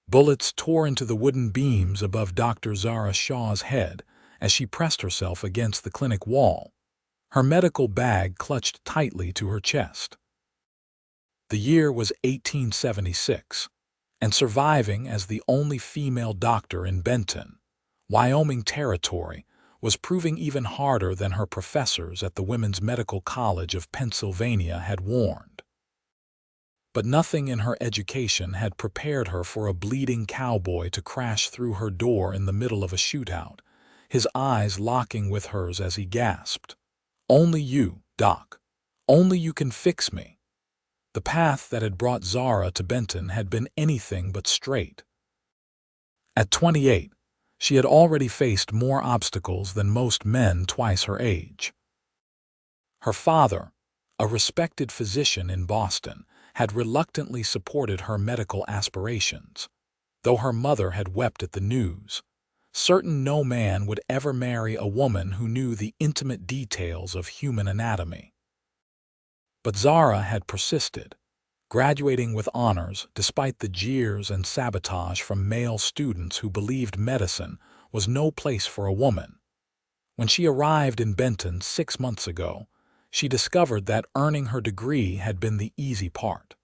Bullets tore into the wooden beams above Dr. Zara Shaw's head as she pressed herself against the clinic wall, her medical bag clutched tightly to her chest. The year was 1876, and surviving as the only female doctor in Benton, Wyoming Territory, was proving even harder than her professors at the Women's Medical College of Pennsylvania had warned. But nothing in her education had prepared her for a bleeding cowboy to crash through her door in the middle of a shootout, his eyes locking with hers as he gasped, "Only you, Doc. Only you can fix me." The path that had brought Zara to Benton had been anything but straight. At 28, she had already faced more obstacles than most men twice her age. Her father, a respected physician in Boston, had reluctantly supported her medical aspirations, though her mother had wept at the news, certain no man would ever marry a woman who knew the intimate details of human anatomy. But Zara had persisted, graduating with honors despite the jeers and sabotage from male students who believed medicine was no place for a woman. When she arrived in Benton 6 months ago, she discovered that earning her degree had been the easy part.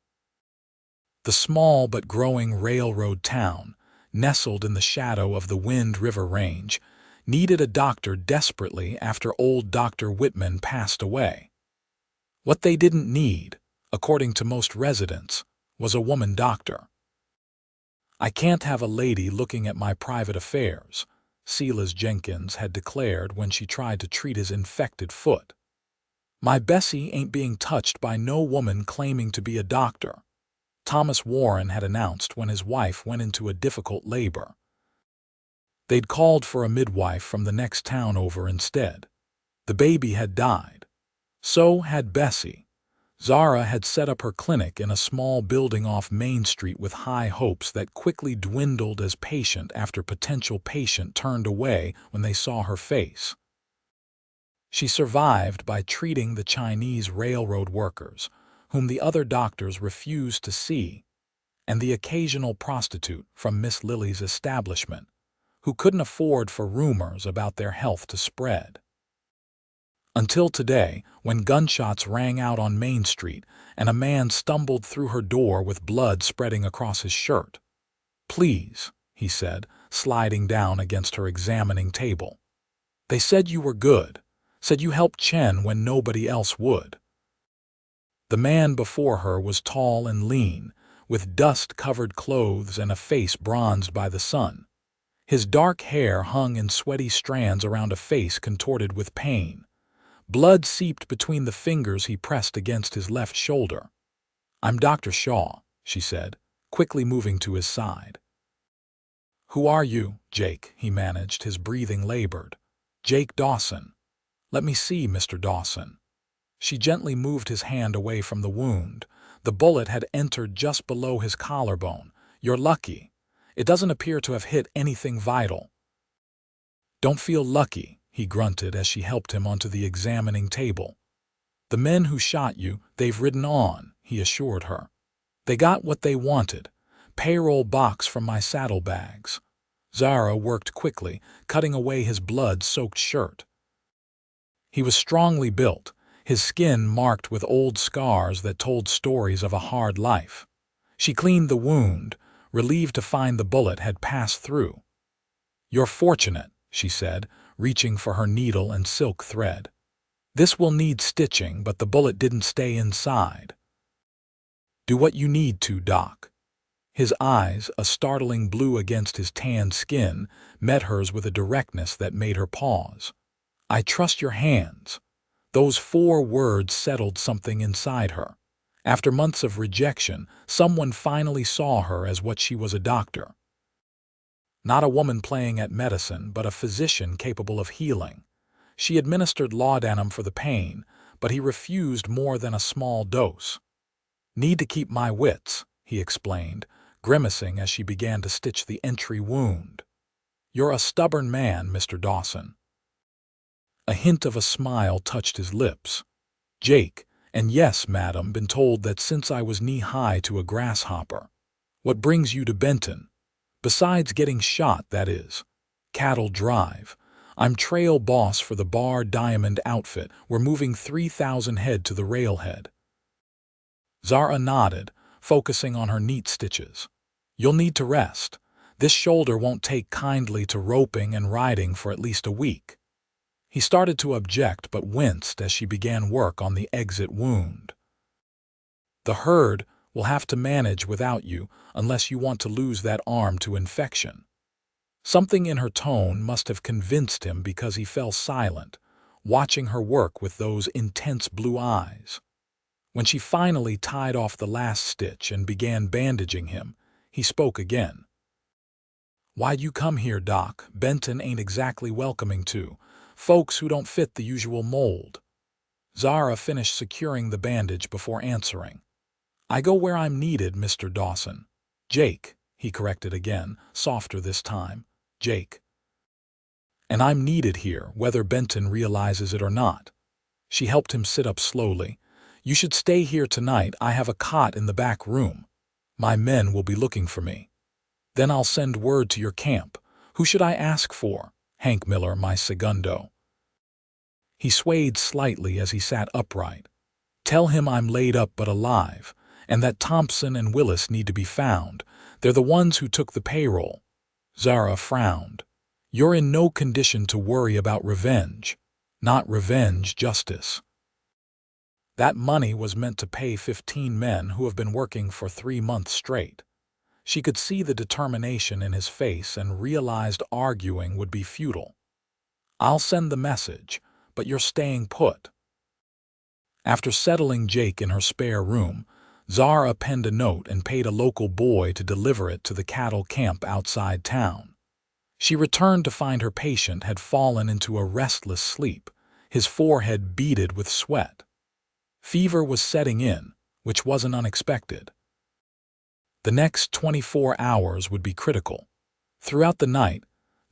The small but growing railroad town, nestled in the shadow of the Wind River Range, needed a doctor desperately after old Dr. Whitman passed away. What they didn't need, according to most residents, was a woman doctor. "I can't have a lady looking at my private affairs," Silas Jenkins had declared when she tried to treat his infected foot. "My Bessie ain't being touched by no woman claiming to be a doctor," Thomas Warren had announced when his wife went into a difficult labor. They'd called for a midwife from the next town over instead. The baby had died. So had Bessie. Zara had set up her clinic in a small building off Main Street with high hopes that quickly dwindled as patient after potential patient turned away when they saw her face. She survived by treating the Chinese railroad workers, whom the other doctors refused to see, and the occasional prostitute from Miss Lily's establishment, who couldn't afford for rumors about their health to spread. Until today, when gunshots rang out on Main Street and a man stumbled through her door with blood spreading across his shirt. "Please," he said, sliding down against her examining table. "They said you were good, said you helped Chen when nobody else would." The man before her was tall and lean, with dust-covered clothes and a face bronzed by the sun. His dark hair hung in sweaty strands around a face contorted with pain. Blood seeped between the fingers he pressed against his left shoulder. "I'm Dr. Shaw," she said, quickly moving to his side. "Who are you, Jake?" he managed, his breathing labored. "Jake Dawson." "Let me see, Mr. Dawson." She gently moved his hand away from the wound. The bullet had entered just below his collarbone. "You're lucky. It doesn't appear to have hit anything vital." "Don't feel lucky," he grunted as she helped him onto the examining table. "The men who shot you, they've ridden on," he assured her. "They got what they wanted. Payroll box from my saddlebags." Zara worked quickly, cutting away his blood-soaked shirt. He was strongly built, his skin marked with old scars that told stories of a hard life. She cleaned the wound, relieved to find the bullet had passed through. "You're fortunate," she said, reaching for her needle and silk thread. "This will need stitching, but the bullet didn't stay inside." "Do what you need to, Doc." His eyes, a startling blue against his tanned skin, met hers with a directness that made her pause. "I trust your hands." Those 4 words settled something inside her. After months of rejection, someone finally saw her as what she was: a doctor. Not a woman playing at medicine, but a physician capable of healing. She administered laudanum for the pain, but he refused more than a small dose. "Need to keep my wits," he explained, grimacing as she began to stitch the entry wound. "You're a stubborn man, Mr. Dawson." A hint of a smile touched his lips. "Jake, and yes, madam, been told that since I was knee-high to a grasshopper. What brings you to Benton?" Besides getting shot, that is. Cattle drive. I'm trail boss for the Bar Diamond outfit. We're moving 3,000 head to the railhead. Zara nodded, focusing on her neat stitches. You'll need to rest. This shoulder won't take kindly to roping and riding for at least a week. He started to object but winced as she began work on the exit wound. The herd will have to manage without you unless you want to lose that arm to infection. Something in her tone must have convinced him because he fell silent, watching her work with those intense blue eyes. When she finally tied off the last stitch and began bandaging him, he spoke again. Why'd you come here, Doc? Benton ain't exactly welcoming to folks who don't fit the usual mold. Zara finished securing the bandage before answering. I go where I'm needed, Mr. Dawson. Jake, he corrected again, softer this time. Jake. And I'm needed here, whether Benton realizes it or not. She helped him sit up slowly. You should stay here tonight. I have a cot in the back room. My men will be looking for me. Then I'll send word to your camp. Who should I ask for? Hank Miller, my segundo. He swayed slightly as he sat upright. Tell him I'm laid up but alive, and that Thompson and Willis need to be found. They're the ones who took the payroll. Zara frowned. You're in no condition to worry about revenge. Not revenge, justice. That money was meant to pay 15 men who have been working for 3 months straight. She could see the determination in his face and realized arguing would be futile. I'll send the message, but you're staying put. After settling Jake in her spare room, Zara penned a note and paid a local boy to deliver it to the cattle camp outside town. She returned to find her patient had fallen into a restless sleep, his forehead beaded with sweat. Fever was setting in, which wasn't unexpected. The next 24 hours would be critical. Throughout the night,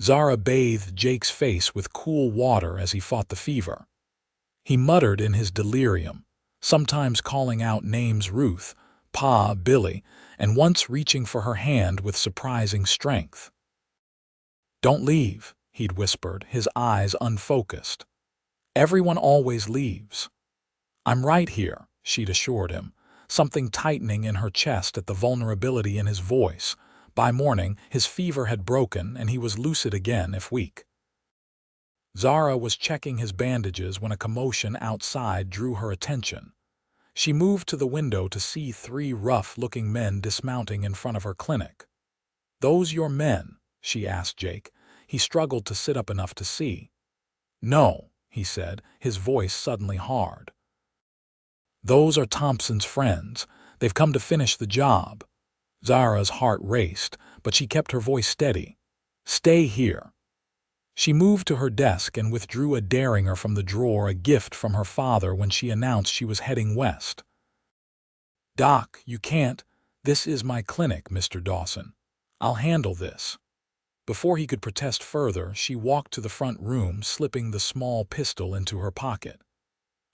Zara bathed Jake's face with cool water as he fought the fever. He muttered in his delirium, sometimes calling out names Ruth, Pa, Billy, and once reaching for her hand with surprising strength. Don't leave, he'd whispered, his eyes unfocused. Everyone always leaves. I'm right here, she'd assured him, something tightening in her chest at the vulnerability in his voice. By morning, his fever had broken and he was lucid again if weak. Zara was checking his bandages when a commotion outside drew her attention. She moved to the window to see 3 rough-looking men dismounting in front of her clinic. Those your men? She asked Jake. He struggled to sit up enough to see. No, he said, his voice suddenly hard. Those are Thompson's friends. They've come to finish the job. Zara's heart raced, but she kept her voice steady. Stay here. She moved to her desk and withdrew a Derringer from the drawer, a gift from her father when she announced she was heading west. Doc, you can't. This is my clinic, Mr. Dawson. I'll handle this. Before he could protest further, she walked to the front room, slipping the small pistol into her pocket.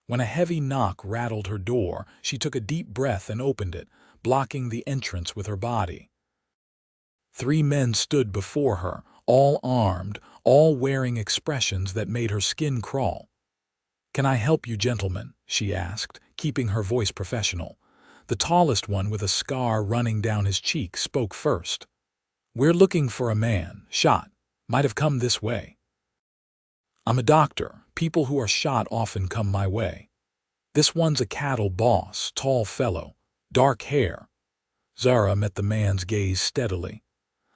When a heavy knock rattled her door, she took a deep breath and opened it, blocking the entrance with her body. 3 men stood before her, all armed, all wearing expressions that made her skin crawl. Can I help you, gentlemen? She asked, keeping her voice professional. The tallest one, with a scar running down his cheek, spoke first. We're looking for a man, shot. Might have come this way. I'm a doctor. People who are shot often come my way. This one's a cattle boss, tall fellow, dark hair. Zara met the man's gaze steadily.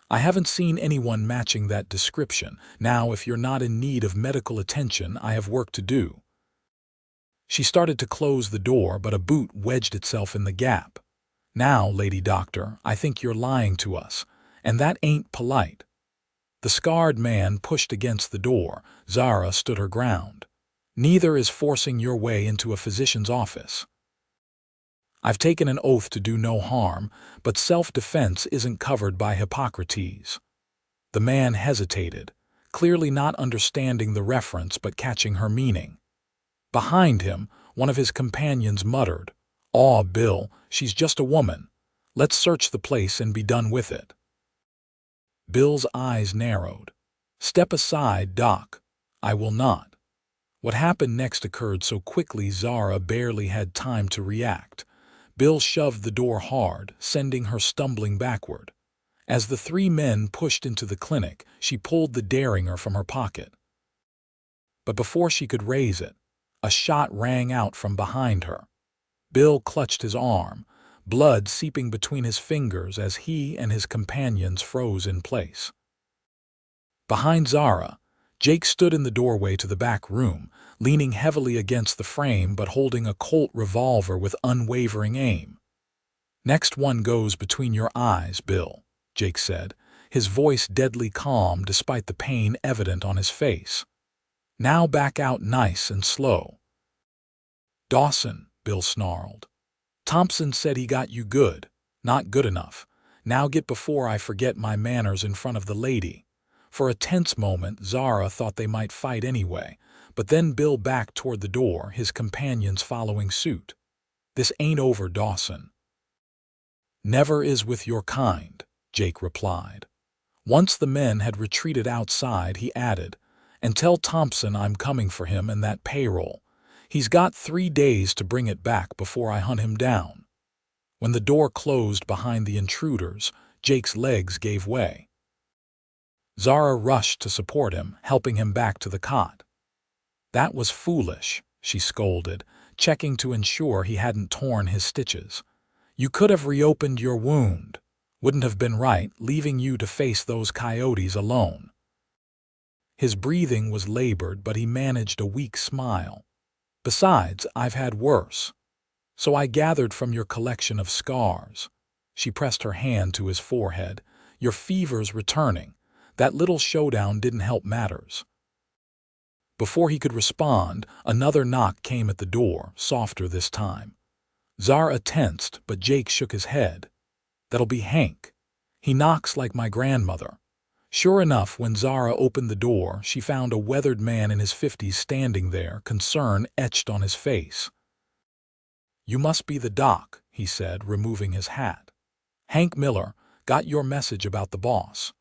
I haven't seen anyone matching that description. Now, if you're not in need of medical attention, I have work to do. She started to close the door, but a boot wedged itself in the gap. Now, Lady Doctor, I think you're lying to us, and that ain't polite. The scarred man pushed against the door. Zara stood her ground. Neither is forcing your way into a physician's office. I've taken an oath to do no harm, but self-defense isn't covered by Hippocrates. The man hesitated, clearly not understanding the reference but catching her meaning. Behind him, one of his companions muttered, Aw, Bill, she's just a woman. Let's search the place and be done with it. Bill's eyes narrowed. "Step aside, Doc. I will not." What happened next occurred so quickly Zara barely had time to react. Bill shoved the door hard, sending her stumbling backward. As the three men pushed into the clinic, she pulled the Derringer from her pocket. But before she could raise it, a shot rang out from behind her. Bill clutched his arm, blood seeping between his fingers as he and his companions froze in place. Behind Zara, Jake stood in the doorway to the back room, leaning heavily against the frame but holding a Colt revolver with unwavering aim. "Next one goes between your eyes, Bill," Jake said, his voice deadly calm despite the pain evident on his face. "Now back out nice and slow." "Dawson," Bill snarled. "Thompson said he got you good. Not good enough. Now get before I forget my manners in front of the lady." For a tense moment, Zara thought they might fight anyway, but then Bill backed toward the door, his companions following suit. "This ain't over, Dawson." "Never is with your kind," Jake replied. Once the men had retreated outside, he added, "And tell Thompson I'm coming for him and that payroll. He's got 3 days to bring it back before I hunt him down." When the door closed behind the intruders, Jake's legs gave way. Zara rushed to support him, helping him back to the cot. "That was foolish," she scolded, checking to ensure he hadn't torn his stitches. "You could have reopened your wound. Wouldn't have been right, leaving you to face those coyotes alone." His breathing was labored, but he managed a weak smile. "Besides, I've had worse. So I gathered from your collection of scars." She pressed her hand to his forehead. "Your fever's returning. That little showdown didn't help matters." Before he could respond, another knock came at the door, softer this time. Zara tensed, but Jake shook his head. "That'll be Hank. He knocks like my grandmother." Sure enough, when Zara opened the door, she found a weathered man in his 50s standing there, concern etched on his face. "You must be the doc," he said, removing his hat. "Hank Miller, got your message about the boss."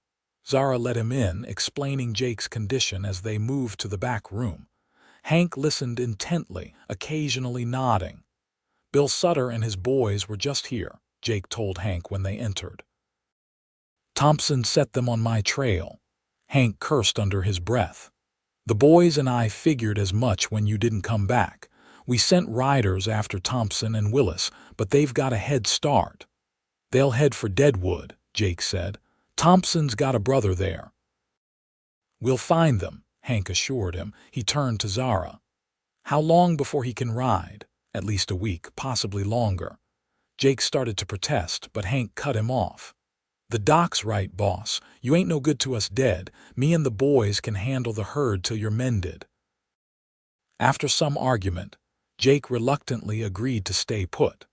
Zara let him in, explaining Jake's condition as they moved to the back room. Hank listened intently, occasionally nodding. "Bill Sutter and his boys were just here," Jake told Hank when they entered. "Thompson set them on my trail." Hank cursed under his breath. "The boys and I figured as much when you didn't come back. We sent riders after Thompson and Willis, but they've got a head start." "They'll head for Deadwood," Jake said. "Thompson's got a brother there." "We'll find them," Hank assured him. He turned to Zara. "How long before he can ride?" "At least a week, possibly longer." Jake started to protest, but Hank cut him off. "The doc's right, boss. You ain't no good to us dead. Me and the boys can handle the herd till you're mended." After some argument, Jake reluctantly agreed to stay put.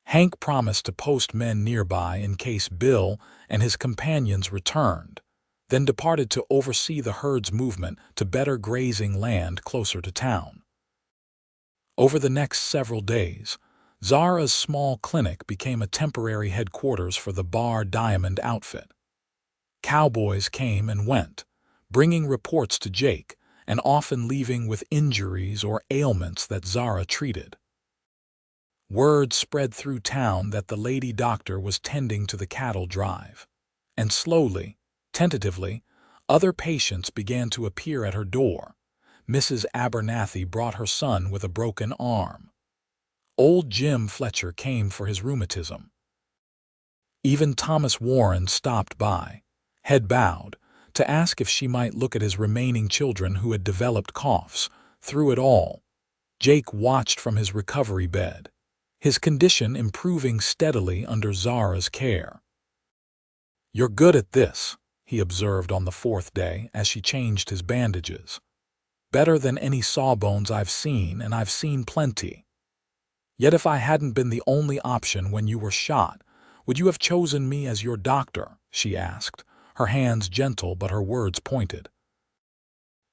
Hank promised to post men nearby in case Bill and his companions returned, then departed to oversee the herd's movement to better grazing land closer to town. Over the next several days, Zara's small clinic became a temporary headquarters for the Bar Diamond outfit. Cowboys came and went, bringing reports to Jake and often leaving with injuries or ailments that Zara treated. Word spread through town that the lady doctor was tending to the cattle drive, and slowly, tentatively, other patients began to appear at her door. Mrs. Abernathy brought her son with a broken arm. Old Jim Fletcher came for his rheumatism. Even Thomas Warren stopped by, head bowed, to ask if she might look at his remaining children who had developed coughs. Through it all, Jake watched from his recovery bed, his condition improving steadily under Zara's care. "You're good at this," he observed on the 4th day as she changed his bandages. "Better than any sawbones I've seen, and I've seen plenty. Yet if I hadn't been the only option when you were shot, would you have chosen me as your doctor?" she asked, her hands gentle but her words pointed.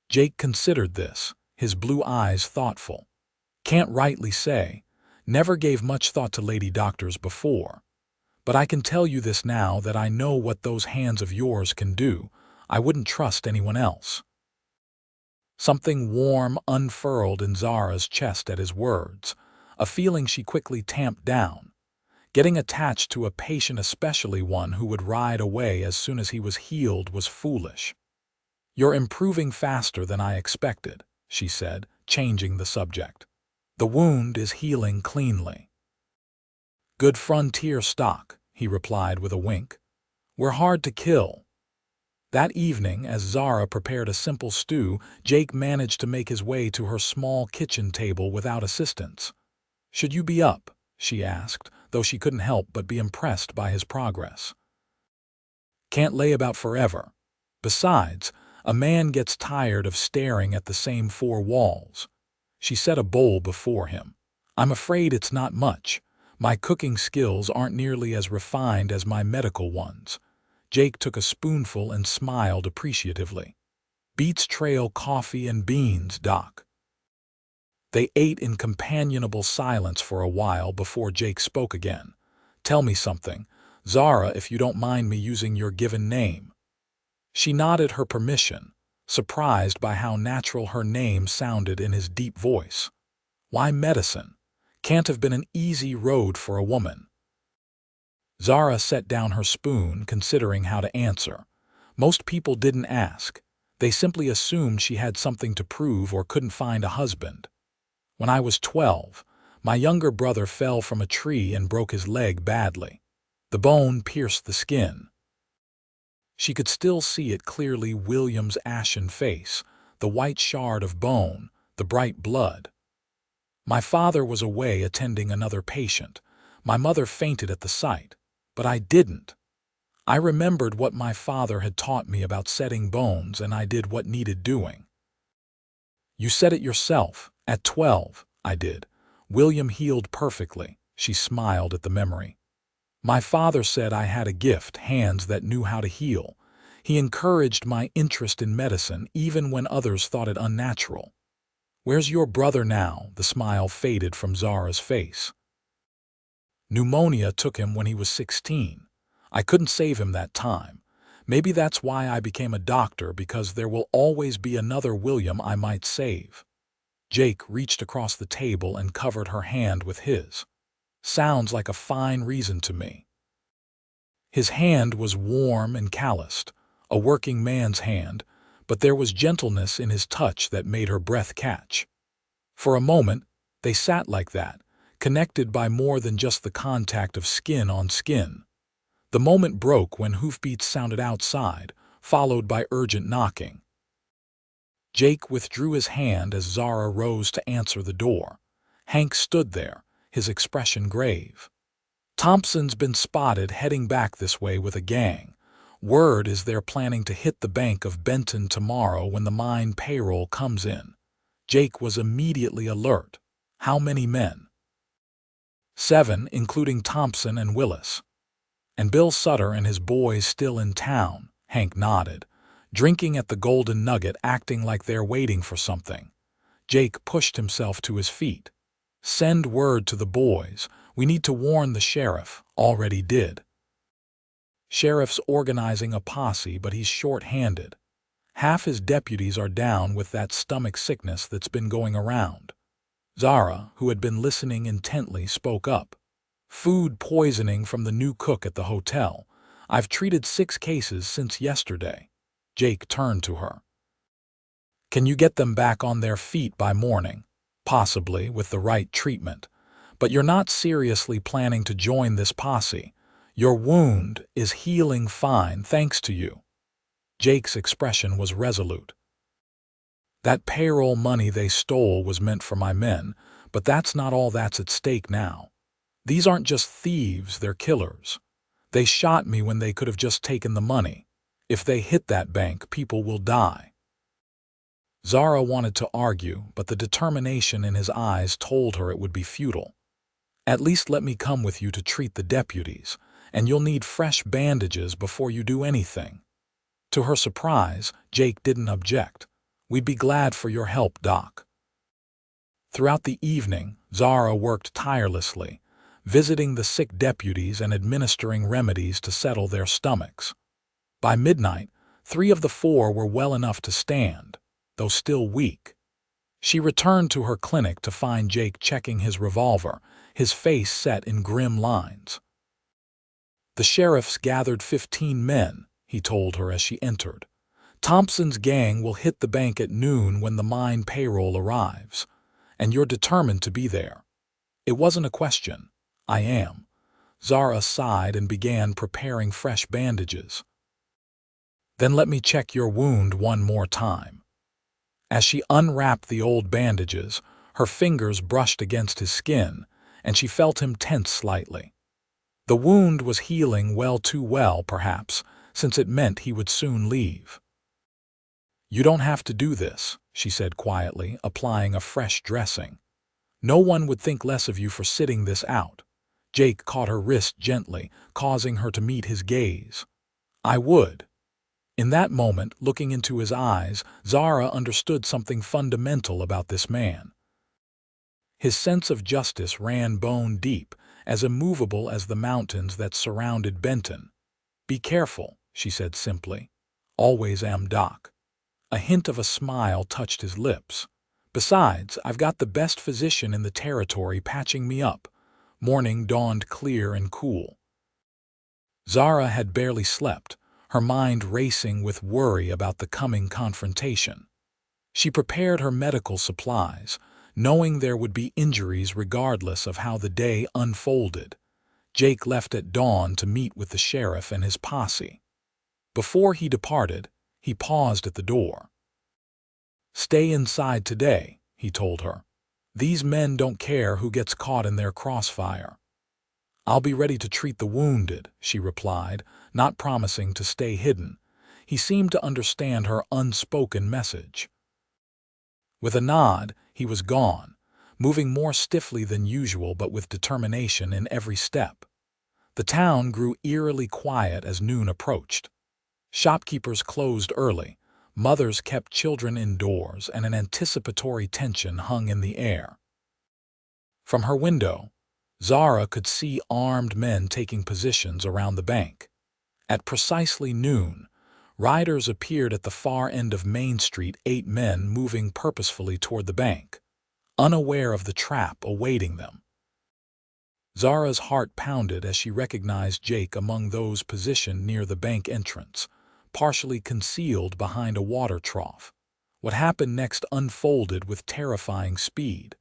Jake considered this, his blue eyes thoughtful. "Can't rightly say. Never gave much thought to lady doctors before. But I can tell you this now that I know what those hands of yours can do. I wouldn't trust anyone else." Something warm unfurled in Zara's chest at his words, a feeling she quickly tamped down. Getting attached to a patient, especially one who would ride away as soon as he was healed, was foolish. "You're improving faster than I expected," she said, changing the subject. "The wound is healing cleanly." "Good frontier stock," he replied with a wink. "We're hard to kill." That evening, as Zara prepared a simple stew, Jake managed to make his way to her small kitchen table without assistance. "Should you be up?" she asked, though she couldn't help but be impressed by his progress. "Can't lay about forever. Besides, a man gets tired of staring at the same four walls." She set a bowl before him. "I'm afraid it's not much. My cooking skills aren't nearly as refined as my medical ones." Jake took a spoonful and smiled appreciatively. "Beets trail coffee and beans, Doc." They ate in companionable silence for a while before Jake spoke again. "Tell me something, Zara, if you don't mind me using your given name." She nodded her permission, surprised by how natural her name sounded in his deep voice. "Why medicine? Can't have been an easy road for a woman." Zara set down her spoon, considering how to answer. Most people didn't ask. They simply assumed she had something to prove or couldn't find a husband. "When I was 12, my younger brother fell from a tree and broke his leg badly. The bone pierced the skin." She could still see it clearly: William's ashen face, the white shard of bone, the bright blood. "My father was away attending another patient. My mother fainted at the sight. But I didn't. I remembered what my father had taught me about setting bones, and I did what needed doing." "You said it yourself. At 12, I did. William healed perfectly." She smiled at the memory. "My father said I had a gift, hands that knew how to heal. He encouraged my interest in medicine even when others thought it unnatural." "Where's your brother now?" The smile faded from Zara's face. "Pneumonia took him when he was 16. I couldn't save him that time. Maybe that's why I became a doctor, because there will always be another William I might save." Jake reached across the table and covered her hand with his. "Sounds like a fine reason to me." His hand was warm and calloused, a working man's hand, but there was gentleness in his touch that made her breath catch. For a moment, they sat like that, connected by more than just the contact of skin on skin. The moment broke when hoofbeats sounded outside, followed by urgent knocking. Jake withdrew his hand as Zara rose to answer the door. Hank stood there, his expression grave. "Thompson's been spotted heading back this way with a gang. Word is they're planning to hit the bank of Benton tomorrow when the mine payroll comes in." Jake was immediately alert. "How many men?" "7, including Thompson and Willis." "And Bill Sutter and his boys still in town?" Hank nodded. "Drinking at the Golden Nugget, acting like they're waiting for something." Jake pushed himself to his feet. "Send word to the boys. We need to warn the sheriff." "Already did." "Sheriff's organizing a posse, but he's short-handed. Half his deputies are down with that stomach sickness that's been going around." Zara, who had been listening intently, spoke up. "Food poisoning from the new cook at the hotel. I've treated 6 cases since yesterday." Jake turned to her. "Can you get them back on their feet by morning?" "Possibly, with the right treatment. But you're not seriously planning to join this posse. Your wound is healing fine thanks to you." Jake's expression was resolute. "That payroll money they stole was meant for my men, but that's not all that's at stake now. These aren't just thieves, they're killers. They shot me when they could have just taken the money. If they hit that bank, people will die." Zara wanted to argue, but the determination in his eyes told her it would be futile. "At least let me come with you to treat the deputies, and you'll need fresh bandages before you do anything." To her surprise, Jake didn't object. "We'd be glad for your help, Doc." Throughout the evening, Zara worked tirelessly, visiting the sick deputies and administering remedies to settle their stomachs. By midnight, 3 of the 4 were well enough to stand, though still weak. She returned to her clinic to find Jake checking his revolver, his face set in grim lines. "The sheriff's gathered 15 men," he told her as she entered. "Thompson's gang will hit the bank at noon when the mine payroll arrives, and you're determined to be there." "It wasn't a question. I am." Zara sighed and began preparing fresh bandages. "Then let me check your wound one more time." As she unwrapped the old bandages, her fingers brushed against his skin, and she felt him tense slightly. The wound was healing well, too well, perhaps, since it meant he would soon leave. "You don't have to do this," she said quietly, applying a fresh dressing. "No one would think less of you for sitting this out." Jake caught her wrist gently, causing her to meet his gaze. "I would." In that moment, looking into his eyes, Zara understood something fundamental about this man. His sense of justice ran bone deep, as immovable as the mountains that surrounded Benton. "Be careful," she said simply. "Always am, Doc." A hint of a smile touched his lips. "Besides, I've got the best physician in the territory patching me up." Morning dawned clear and cool. Zara had barely slept, her mind racing with worry about the coming confrontation. She prepared her medical supplies, knowing there would be injuries regardless of how the day unfolded. Jake left at dawn to meet with the sheriff and his posse. Before he departed, he paused at the door. "Stay inside today," he told her. "These men don't care who gets caught in their crossfire." "I'll be ready to treat the wounded," she replied, not promising to stay hidden. He seemed to understand her unspoken message. With a nod, he was gone, moving more stiffly than usual but with determination in every step. The town grew eerily quiet as noon approached. Shopkeepers closed early, mothers kept children indoors, and an anticipatory tension hung in the air. From her window, Zara could see armed men taking positions around the bank. At precisely noon, riders appeared at the far end of Main Street, 8 men moving purposefully toward the bank, unaware of the trap awaiting them. Zara's heart pounded as she recognized Jake among those positioned near the bank entrance, partially concealed behind a water trough. What happened next unfolded with terrifying speed.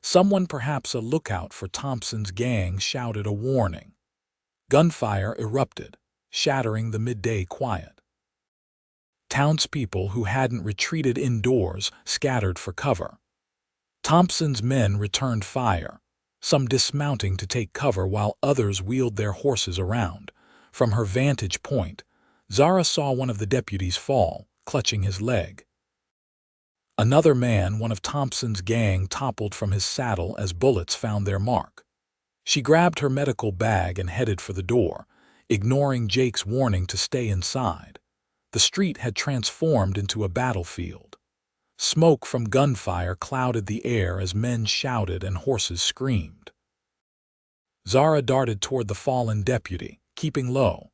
Someone, perhaps a lookout for Thompson's gang, shouted a warning. Gunfire erupted, shattering the midday quiet. Townspeople who hadn't retreated indoors scattered for cover. Thompson's men returned fire, some dismounting to take cover while others wheeled their horses around. From her vantage point, Zara saw one of the deputies fall, clutching his leg. Another man, one of Thompson's gang, toppled from his saddle as bullets found their mark. She grabbed her medical bag and headed for the door, ignoring Jake's warning to stay inside. The street had transformed into a battlefield. Smoke from gunfire clouded the air as men shouted and horses screamed. Zara darted toward the fallen deputy, keeping low.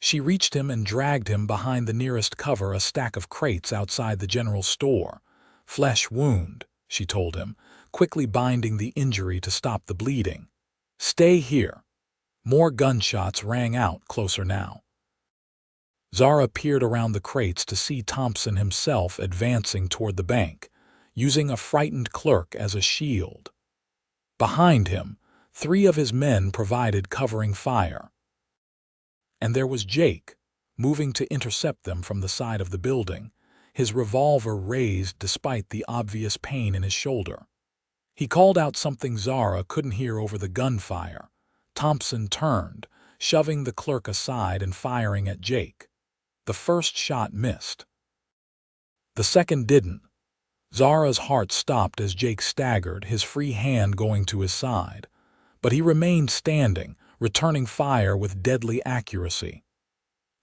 She reached him and dragged him behind the nearest cover, a stack of crates outside the general store. "Flesh wound," she told him, quickly binding the injury to stop the bleeding. "Stay here." More gunshots rang out, closer now. Zara peered around the crates to see Thompson himself advancing toward the bank, using a frightened clerk as a shield. Behind him, 3 of his men provided covering fire. And there was Jake, moving to intercept them from the side of the building, his revolver raised despite the obvious pain in his shoulder. He called out something Zara couldn't hear over the gunfire. Thompson turned, shoving the clerk aside and firing at Jake. The first shot missed. The second didn't. Zara's heart stopped as Jake staggered, his free hand going to his side. But he remained standing, returning fire with deadly accuracy.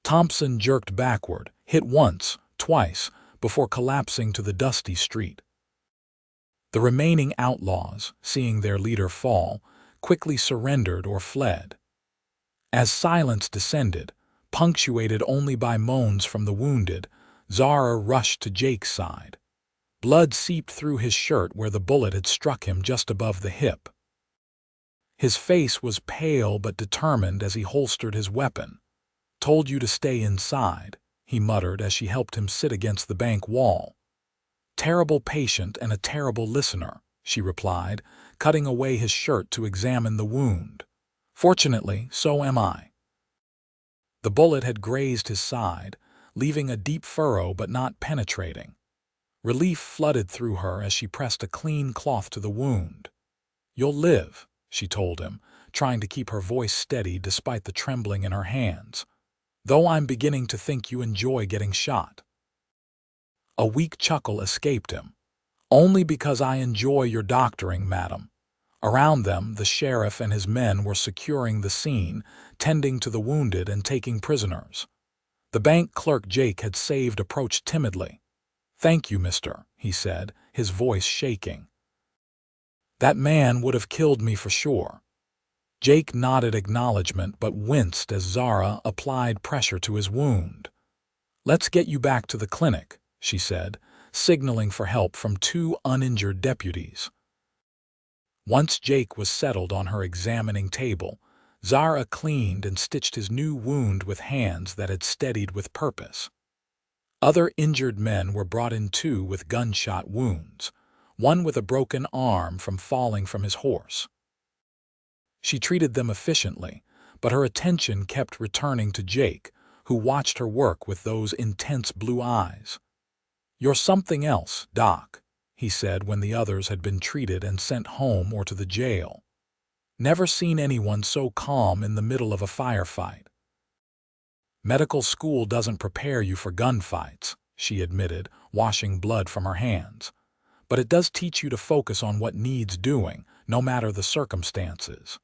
Thompson jerked backward, hit once, twice, before collapsing to the dusty street. The remaining outlaws, seeing their leader fall, quickly surrendered or fled. As silence descended, punctuated only by moans from the wounded, Zara rushed to Jake's side. Blood seeped through his shirt where the bullet had struck him just above the hip. His face was pale but determined as he holstered his weapon. "Told you to stay inside," he muttered as she helped him sit against the bank wall. "Terrible patient and a terrible listener," she replied, cutting away his shirt to examine the wound. "Fortunately, so am I." The bullet had grazed his side, leaving a deep furrow but not penetrating. Relief flooded through her as she pressed a clean cloth to the wound. "You'll live," she told him, trying to keep her voice steady despite the trembling in her hands. "Though I'm beginning to think you enjoy getting shot." A weak chuckle escaped him. "Only because I enjoy your doctoring, madam." Around them, the sheriff and his men were securing the scene, tending to the wounded and taking prisoners. The bank clerk Jake had saved approached timidly. "Thank you, mister," he said, his voice shaking. "That man would have killed me for sure." Jake nodded acknowledgement but winced as Zara applied pressure to his wound. "Let's get you back to the clinic," she said, signaling for help from two uninjured deputies. Once Jake was settled on her examining table, Zara cleaned and stitched his new wound with hands that had steadied with purpose. Other injured men were brought in too with gunshot wounds, one with a broken arm from falling from his horse. She treated them efficiently, but her attention kept returning to Jake, who watched her work with those intense blue eyes. "You're something else, Doc," he said when the others had been treated and sent home or to the jail. "Never seen anyone so calm in the middle of a firefight." "Medical school doesn't prepare you for gunfights," she admitted, washing blood from her hands. "But it does teach you to focus on what needs doing, no matter the circumstances."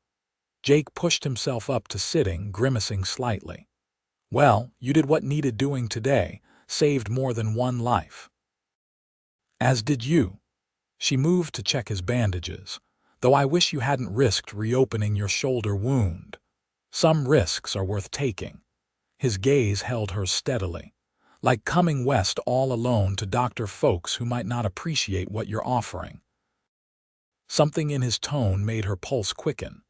Jake pushed himself up to sitting, grimacing slightly. "Well, you did what needed doing today, saved more than one life." "As did you." She moved to check his bandages. "Though I wish you hadn't risked reopening your shoulder wound. Some risks are worth taking." His gaze held hers steadily. "Like coming west all alone to doctor folks who might not appreciate what you're offering." Something in his tone made her pulse quicken.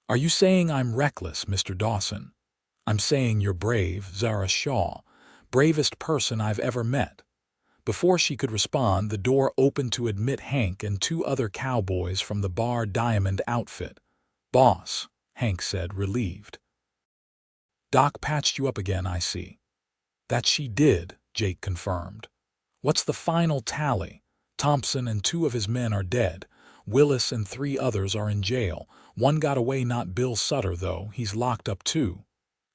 "Are you saying I'm reckless, Mr. Dawson?" "I'm saying you're brave, Zara Shaw. Bravest person I've ever met." Before she could respond, the door opened to admit Hank and two other cowboys from the Bar Diamond outfit. "Boss," Hank said, relieved. "Doc patched you up again, I see." "That she did," Jake confirmed. "What's the final tally?" "Thompson and two of his men are dead. Willis and three others are in jail. One got away, not Bill Sutter, though. He's locked up too."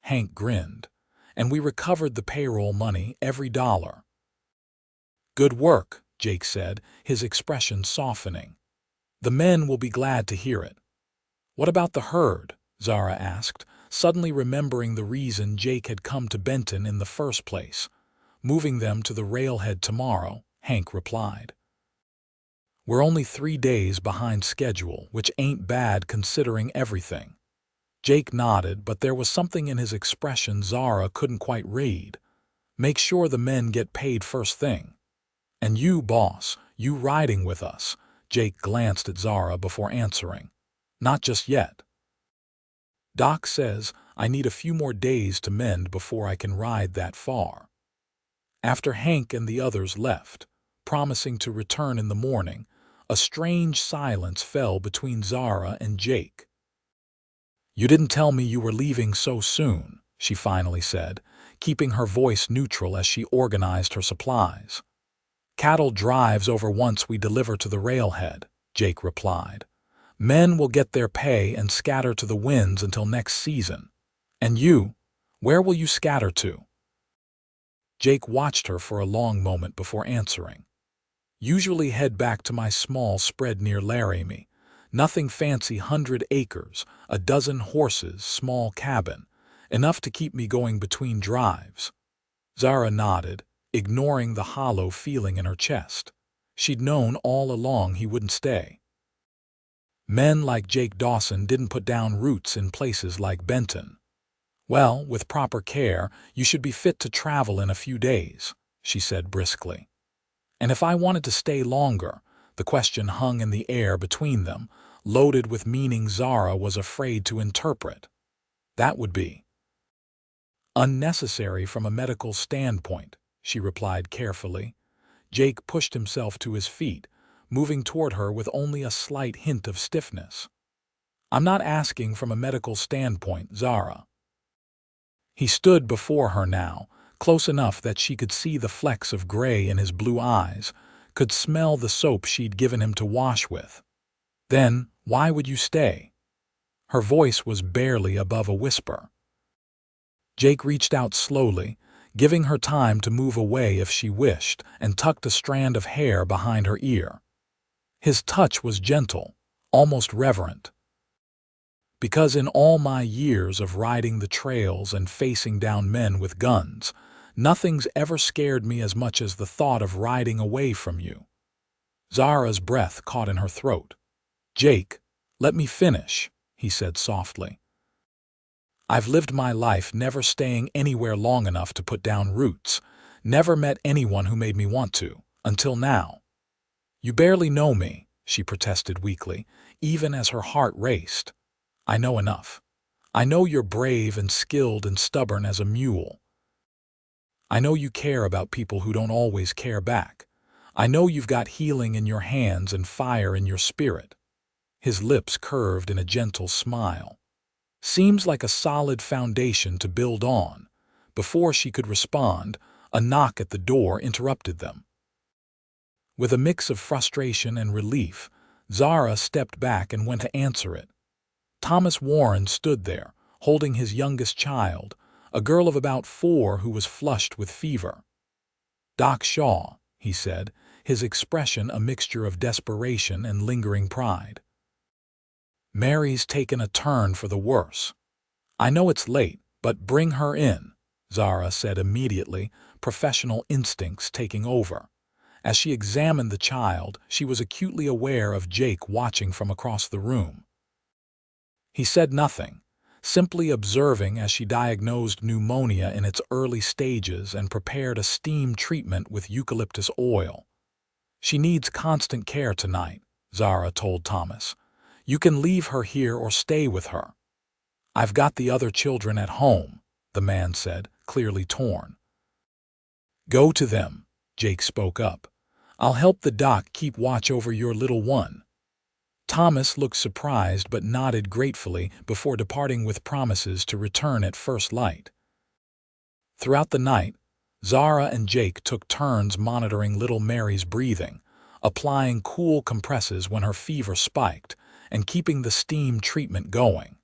Hank grinned. "And we recovered the payroll money, every dollar." "Good work," Jake said, his expression softening. "The men will be glad to hear it." "What about the herd?" Zara asked, suddenly remembering the reason Jake had come to Benton in the first place. "Moving them to the railhead tomorrow," Hank replied. "We're only 3 days behind schedule, which ain't bad considering everything." Jake nodded, but there was something in his expression Zara couldn't quite read. "Make sure the men get paid first thing." "And you, boss, you riding with us?" Jake glanced at Zara before answering. "Not just yet. Doc says I need a few more days to mend before I can ride that far." After Hank and the others left, promising to return in the morning, a strange silence fell between Zara and Jake. "You didn't tell me you were leaving so soon," she finally said, keeping her voice neutral as she organized her supplies. "Cattle drives over once we deliver to the railhead," Jake replied. "Men will get their pay and scatter to the winds until next season. And you, where will you scatter to?" Jake watched her for a long moment before answering. "Usually head back to my small spread near Laramie. Nothing fancy, 100 acres, a dozen horses, small cabin, enough to keep me going between drives." Zara nodded, ignoring the hollow feeling in her chest. She'd known all along he wouldn't stay. Men like Jake Dawson didn't put down roots in places like Benton. Well, with proper care, you should be fit to travel in a few days, she said briskly. And if I wanted to stay longer, the question hung in the air between them, loaded with meaning Zara was afraid to interpret. That would be unnecessary from a medical standpoint, she replied carefully. Jake pushed himself to his feet, moving toward her with only a slight hint of stiffness. I'm not asking from a medical standpoint, Zara. He stood before her now, close enough that she could see the flecks of gray in his blue eyes, could smell the soap she'd given him to wash with. Then, why would you stay? Her voice was barely above a whisper. Jake reached out slowly, giving her time to move away if she wished, and tucked a strand of hair behind her ear. His touch was gentle, almost reverent. Because in all my years of riding the trails and facing down men with guns, nothing's ever scared me as much as the thought of riding away from you. Zara's breath caught in her throat. Jake, let me finish, he said softly. I've lived my life never staying anywhere long enough to put down roots, never met anyone who made me want to, until now. You barely know me, she protested weakly, even as her heart raced. I know enough. I know you're brave and skilled and stubborn as a mule. I know you care about people who don't always care back. I know you've got healing in your hands and fire in your spirit. His lips curved in a gentle smile. Seems like a solid foundation to build on. Before she could respond, a knock at the door interrupted them. With a mix of frustration and relief, Zara stepped back and went to answer it. Thomas Warren stood there, holding his youngest child, a girl of about 4 who was flushed with fever. Doc Shaw, he said, his expression a mixture of desperation and lingering pride. Mary's taken a turn for the worse. I know it's late, but bring her in, Zara said immediately, professional instincts taking over. As she examined the child, she was acutely aware of Jake watching from across the room. He said nothing, simply observing as she diagnosed pneumonia in its early stages and prepared a steam treatment with eucalyptus oil. She needs constant care tonight, Zara told Thomas. You can leave her here or stay with her. I've got the other children at home, the man said, clearly torn. Go to them, Jake spoke up. I'll help the doc keep watch over your little one. Thomas looked surprised but nodded gratefully before departing with promises to return at first light. Throughout the night, Zara and Jake took turns monitoring little Mary's breathing, applying cool compresses when her fever spiked, and keeping the steam treatment going.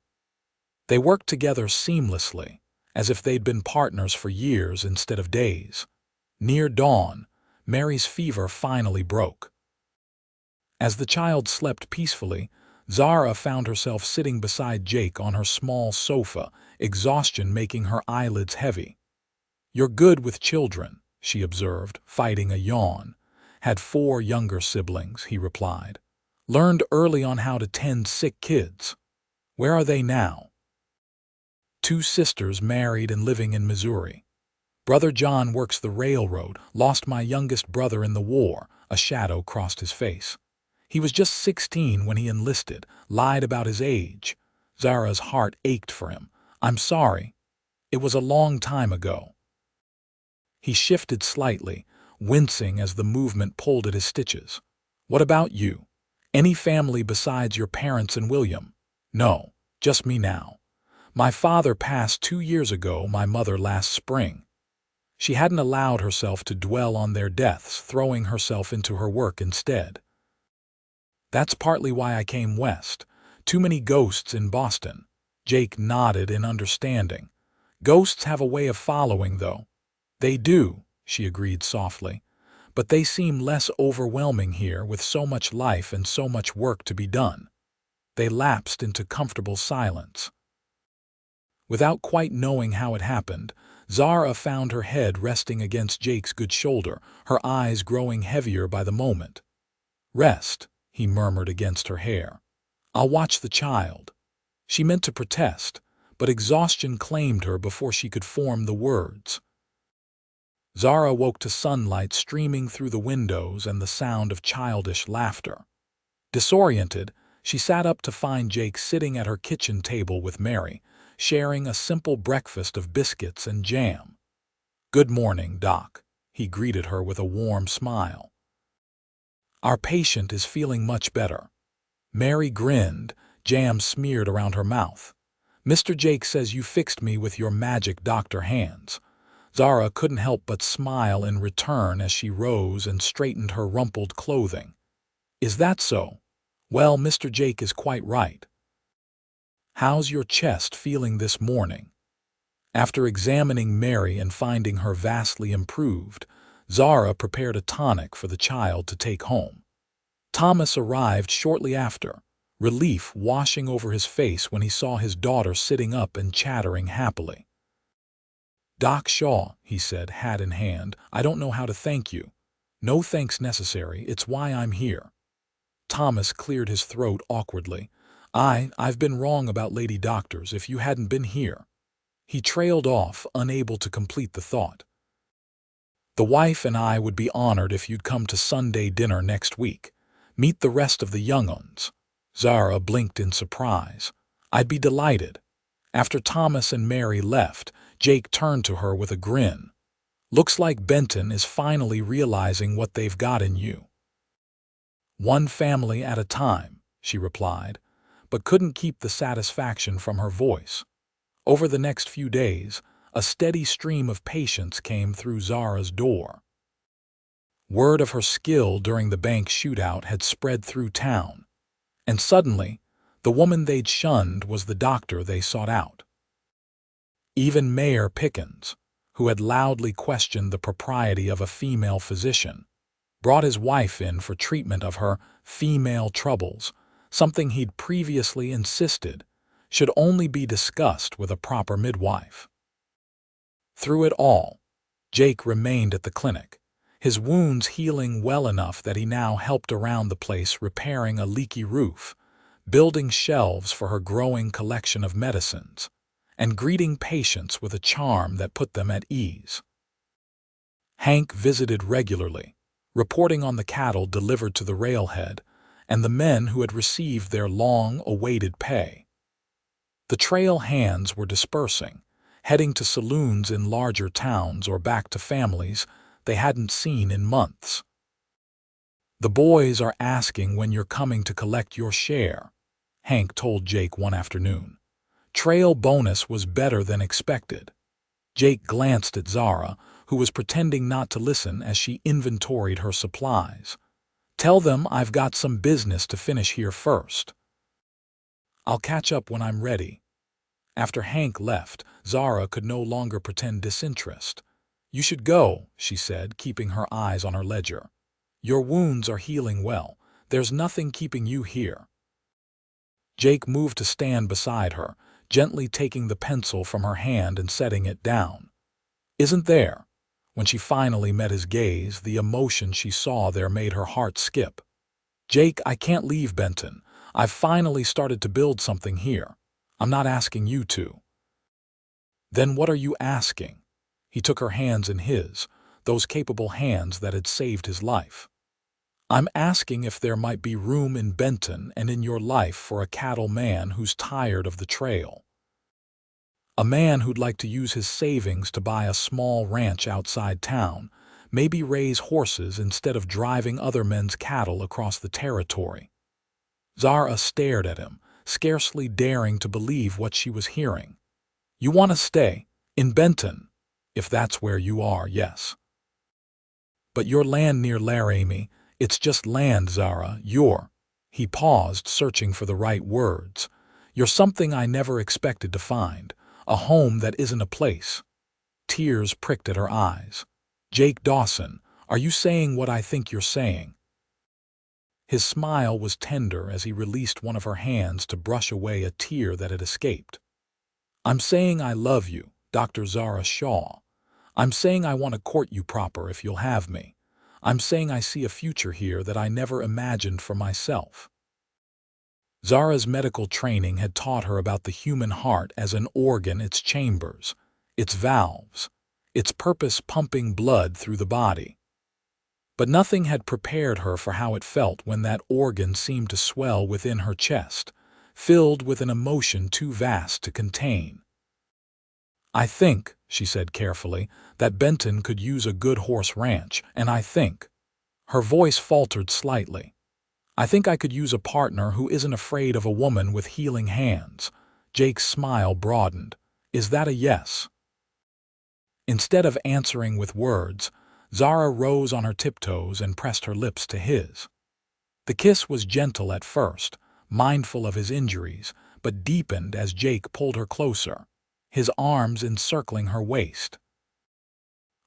They worked together seamlessly, as if they'd been partners for years instead of days. Near dawn, Mary's fever finally broke. As the child slept peacefully, Zara found herself sitting beside Jake on her small sofa, exhaustion making her eyelids heavy. You're good with children, she observed, fighting a yawn. Had 4 younger siblings, he replied. Learned early on how to tend sick kids. Where are they now? 2 sisters married and living in Missouri. Brother John works the railroad, lost my youngest brother in the war, a shadow crossed his face. He was just 16 when he enlisted, lied about his age. Zara's heart ached for him. I'm sorry. It was a long time ago. He shifted slightly, wincing as the movement pulled at his stitches. What about you? Any family besides your parents and William? No, just me now. My father passed 2 years ago, my mother last spring. She hadn't allowed herself to dwell on their deaths, throwing herself into her work instead. That's partly why I came west. Too many ghosts in Boston. Jake nodded in understanding. Ghosts have a way of following, though. They do, she agreed softly. But they seem less overwhelming here with so much life and so much work to be done. They lapsed into comfortable silence. Without quite knowing how it happened, Zara found her head resting against Jake's good shoulder, her eyes growing heavier by the moment. Rest, he murmured against her hair. I'll watch the child." She meant to protest, but exhaustion claimed her before she could form the words. Zara woke to sunlight streaming through the windows and the sound of childish laughter. Disoriented, she sat up to find Jake sitting at her kitchen table with Mary, sharing a simple breakfast of biscuits and jam. "Good morning, Doc," he greeted her with a warm smile. "Our patient is feeling much better." Mary grinned, jam smeared around her mouth. "Mr. Jake says you fixed me with your magic doctor hands." Zara couldn't help but smile in return as she rose and straightened her rumpled clothing. "Is that so? Well, Mr. Jake is quite right. How's your chest feeling this morning?" After examining Mary and finding her vastly improved, Zara prepared a tonic for the child to take home. Thomas arrived shortly after, relief washing over his face when he saw his daughter sitting up and chattering happily. "Doc Shaw," he said, hat in hand, "I don't know how to thank you." "No thanks necessary, it's why I'm here." Thomas cleared his throat awkwardly. I've been wrong about lady doctors if you hadn't been here." He trailed off, unable to complete the thought. "The wife and I would be honored if you'd come to Sunday dinner next week. Meet the rest of the young uns." Zara blinked in surprise. "I'd be delighted." After Thomas and Mary left, Jake turned to her with a grin. "Looks like Benton is finally realizing what they've got in you." "One family at a time," she replied, but couldn't keep the satisfaction from her voice. Over the next few days, a steady stream of patients came through Zara's door. Word of her skill during the bank shootout had spread through town, and suddenly, the woman they'd shunned was the doctor they sought out. Even Mayor Pickens, who had loudly questioned the propriety of a female physician, brought his wife in for treatment of her female troubles, something he'd previously insisted should only be discussed with a proper midwife. Through it all, Jake remained at the clinic, his wounds healing well enough that he now helped around the place repairing a leaky roof, building shelves for her growing collection of medicines, and greeting patients with a charm that put them at ease. Hank visited regularly, reporting on the cattle delivered to the railhead and the men who had received their long-awaited pay. The trail hands were dispersing, heading to saloons in larger towns or back to families they hadn't seen in months. "The boys are asking when you're coming to collect your share," Hank told Jake one afternoon. Trail bonus was better than expected. Jake glanced at Zara, who was pretending not to listen as she inventoried her supplies. "Tell them I've got some business to finish here first. I'll catch up when I'm ready." After Hank left, Zara could no longer pretend disinterest. "You should go," she said, keeping her eyes on her ledger. "Your wounds are healing well. There's nothing keeping you here." Jake moved to stand beside her, gently taking the pencil from her hand and setting it down. "Isn't there?" When she finally met his gaze, the emotion she saw there made her heart skip. "Jake, I can't leave Benton. I've finally started to build something here. I'm not asking you to." "Then what are you asking?" He took her hands in his, those capable hands that had saved his life. "I'm asking if there might be room in Benton and in your life for a cattle man who's tired of the trail. A man who'd like to use his savings to buy a small ranch outside town, maybe raise horses instead of driving other men's cattle across the territory." Zara stared at him, scarcely daring to believe what she was hearing. "You want to stay in Benton? If that's where you are, yes. But your land near Laramie, it's just land, Zara. You're—" He paused, searching for the right words. "You're something I never expected to find. A home that isn't a place." Tears pricked at her eyes. "Jake Dawson, are you saying what I think you're saying?" His smile was tender as he released one of her hands to brush away a tear that had escaped. "I'm saying I love you, Dr. Zara Shaw. I'm saying I want to court you proper if you'll have me. I'm saying I see a future here that I never imagined for myself." Zara's medical training had taught her about the human heart as an organ, its chambers, its valves, its purpose pumping blood through the body. But nothing had prepared her for how it felt when that organ seemed to swell within her chest, filled with an emotion too vast to contain. "I think," she said carefully, "that Benton could use a good horse ranch, and I think—" her voice faltered slightly. "I think I could use a partner who isn't afraid of a woman with healing hands." Jake's smile broadened. "Is that a yes?" Instead of answering with words, Zara rose on her tiptoes and pressed her lips to his. The kiss was gentle at first, mindful of his injuries, but deepened as Jake pulled her closer, his arms encircling her waist.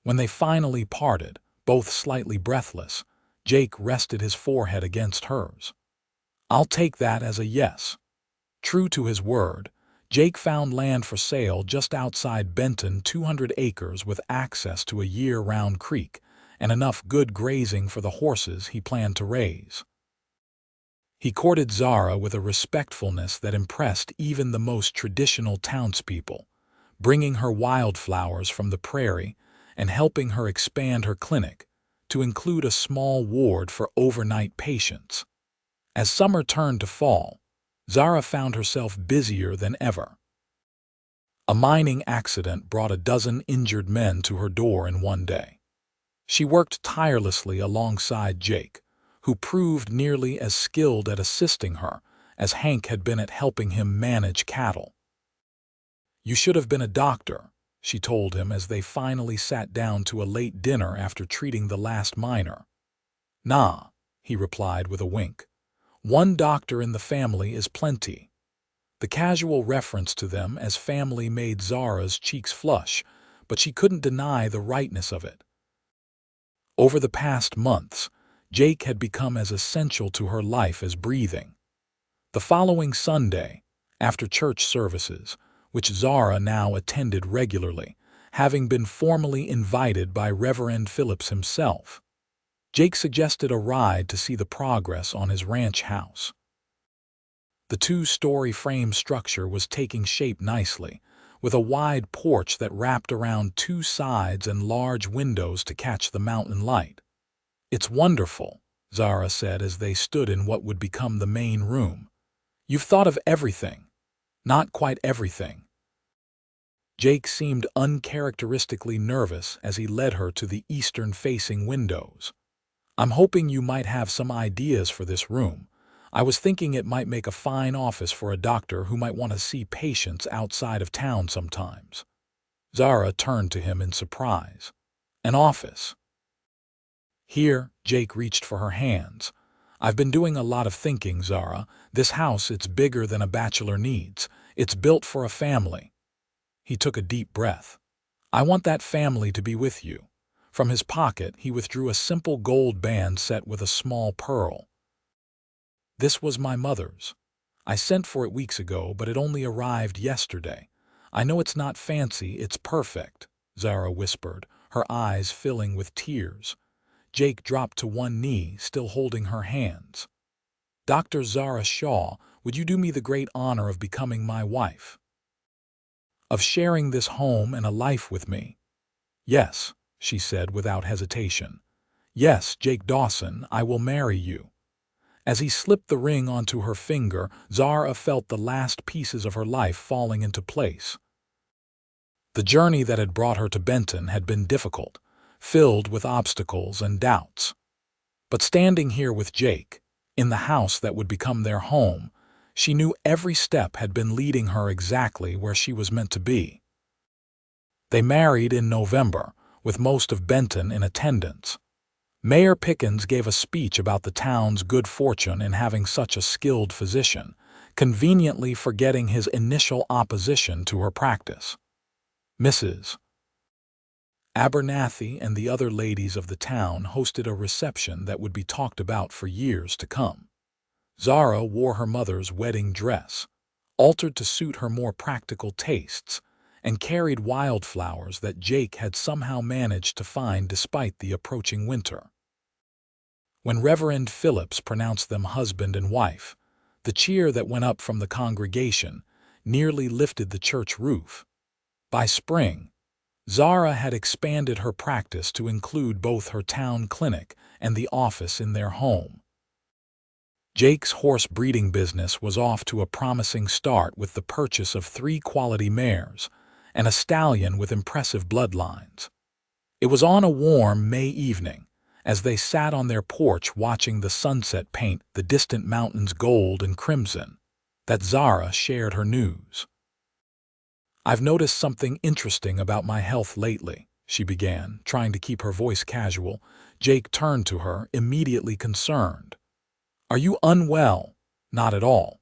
When they finally parted, both slightly breathless, Jake rested his forehead against hers. "I'll take that as a yes." True to his word, Jake found land for sale just outside Benton, 200 acres with access to a year-round creek and enough good grazing for the horses he planned to raise. He courted Zara with a respectfulness that impressed even the most traditional townspeople, bringing her wildflowers from the prairie and helping her expand her clinic to include a small ward for overnight patients. As summer turned to fall, Zara found herself busier than ever. A mining accident brought a dozen injured men to her door in one day. She worked tirelessly alongside Jake, who proved nearly as skilled at assisting her as Hank had been at helping him manage cattle. "You should have been a doctor," she told him as they finally sat down to a late dinner after treating the last miner. "Nah," he replied with a wink. "One doctor in the family is plenty." The casual reference to them as family made Zara's cheeks flush, but she couldn't deny the rightness of it. Over the past months, Jake had become as essential to her life as breathing. The following Sunday, after church services, which Zara now attended regularly, having been formally invited by Reverend Phillips himself, Jake suggested a ride to see the progress on his ranch house. The two-story frame structure was taking shape nicely, with a wide porch that wrapped around two sides and large windows to catch the mountain light. "It's wonderful," Zara said as they stood in what would become the main room. "You've thought of everything." "Not quite everything." Jake seemed uncharacteristically nervous as he led her to the eastern-facing windows. "I'm hoping you might have some ideas for this room. I was thinking it might make a fine office for a doctor who might want to see patients outside of town sometimes." Zara turned to him in surprise. "An office?" "Here," Jake reached for her hands. "I've been doing a lot of thinking, Zara. This house, it's bigger than a bachelor needs. It's built for a family." He took a deep breath. "I want that family to be with you." From his pocket, he withdrew a simple gold band set with a small pearl. "This was my mother's. I sent for it weeks ago, but it only arrived yesterday. I know it's not fancy, it's perfect," Zara whispered, her eyes filling with tears. Jake dropped to one knee, still holding her hands. "Dr. Zara Shaw, would you do me the great honor of becoming my wife? Of sharing this home and a life with me?" "Yes," she said without hesitation. "Yes, Jake Dawson, I will marry you." As he slipped the ring onto her finger, Zara felt the last pieces of her life falling into place. The journey that had brought her to Benton had been difficult, filled with obstacles and doubts. But standing here with Jake, in the house that would become their home, she knew every step had been leading her exactly where she was meant to be. They married in November, with most of Benton in attendance. Mayor Pickens gave a speech about the town's good fortune in having such a skilled physician, conveniently forgetting his initial opposition to her practice. Mrs. Abernathy and the other ladies of the town hosted a reception that would be talked about for years to come. Zara wore her mother's wedding dress, altered to suit her more practical tastes, and carried wildflowers that Jake had somehow managed to find despite the approaching winter. When Reverend Phillips pronounced them husband and wife, The cheer that went up from the congregation nearly lifted the church roof. By spring, Zara had expanded her practice to include both her town clinic and the office in their home. Jake's horse breeding business was off to a promising start with the purchase of 3 quality mares and a stallion with impressive bloodlines. It was on a warm May evening, as they sat on their porch watching the sunset paint the distant mountains gold and crimson, that Zara shared her news. "I've noticed something interesting about my health lately," she began, trying to keep her voice casual. Jake turned to her, immediately concerned. "Are you unwell?" "Not at all."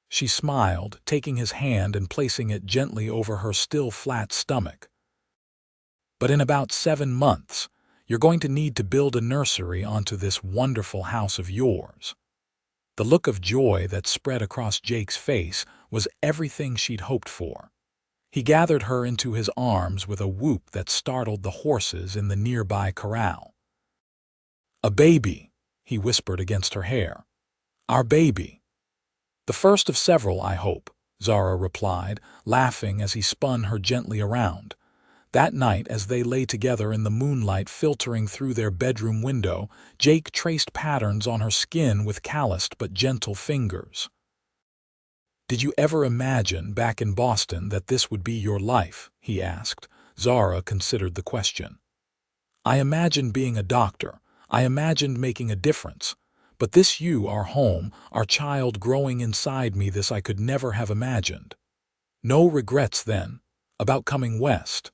She smiled, taking his hand and placing it gently over her still flat stomach. "But in about 7 months, you're going to need to build a nursery onto this wonderful house of yours." The look of joy that spread across Jake's face was everything she'd hoped for. He gathered her into his arms with a whoop that startled the horses in the nearby corral. "A baby," he whispered against her hair. "Our baby." "The first of several, I hope," Zara replied, laughing as he spun her gently around. That night, as they lay together in the moonlight filtering through their bedroom window, Jake traced patterns on her skin with calloused but gentle fingers. "Did you ever imagine back in Boston that this would be your life?" he asked. Zara considered the question. "I imagined being a doctor. I imagined making a difference. But this you, our home, our child growing inside me, this I could never have imagined." "No regrets, then, about coming west?"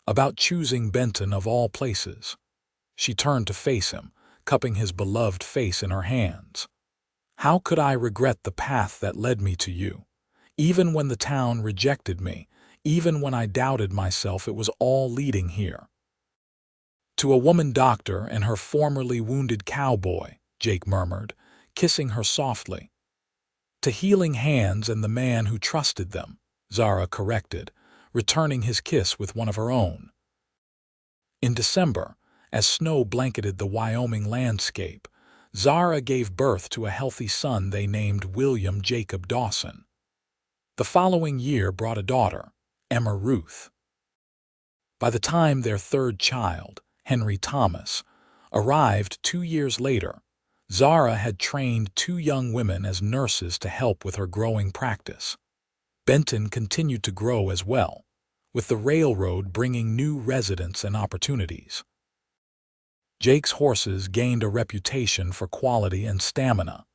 "About choosing Benton of all places?" She turned to face him, cupping his beloved face in her hands. "How could I regret the path that led me to you? Even when the town rejected me, even when I doubted myself, it was all leading here." "To a woman doctor and her formerly wounded cowboy," Jake murmured, kissing her softly. "To healing hands and the man who trusted them," Zara corrected, returning his kiss with one of her own. In December, as snow blanketed the Wyoming landscape, Zara gave birth to a healthy son they named William Jacob Dawson. The following year brought a daughter, Emma Ruth. By the time their third child, Henry Thomas, arrived 2 years later, Zara had trained 2 young women as nurses to help with her growing practice. Benton continued to grow as well, with the railroad bringing new residents and opportunities. Jake's horses gained a reputation for quality and stamina,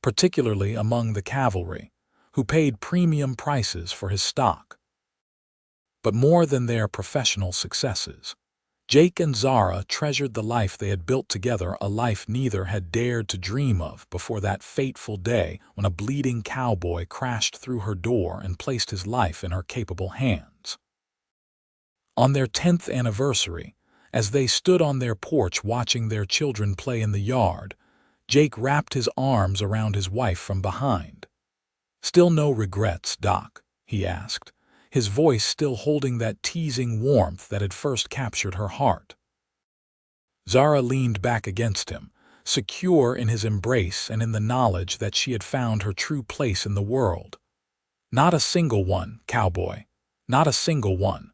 particularly among the cavalry, who paid premium prices for his stock. But more than their professional successes, Jake and Zara treasured the life they had built together, a life neither had dared to dream of before that fateful day when a bleeding cowboy crashed through her door and placed his life in her capable hands. On their 10th anniversary, as they stood on their porch watching their children play in the yard, Jake wrapped his arms around his wife from behind. "Still no regrets, Doc?" he asked, his voice still holding that teasing warmth that had first captured her heart. Zara leaned back against him, secure in his embrace and in the knowledge that she had found her true place in the world. "Not a single one, Cowboy. Not a single one."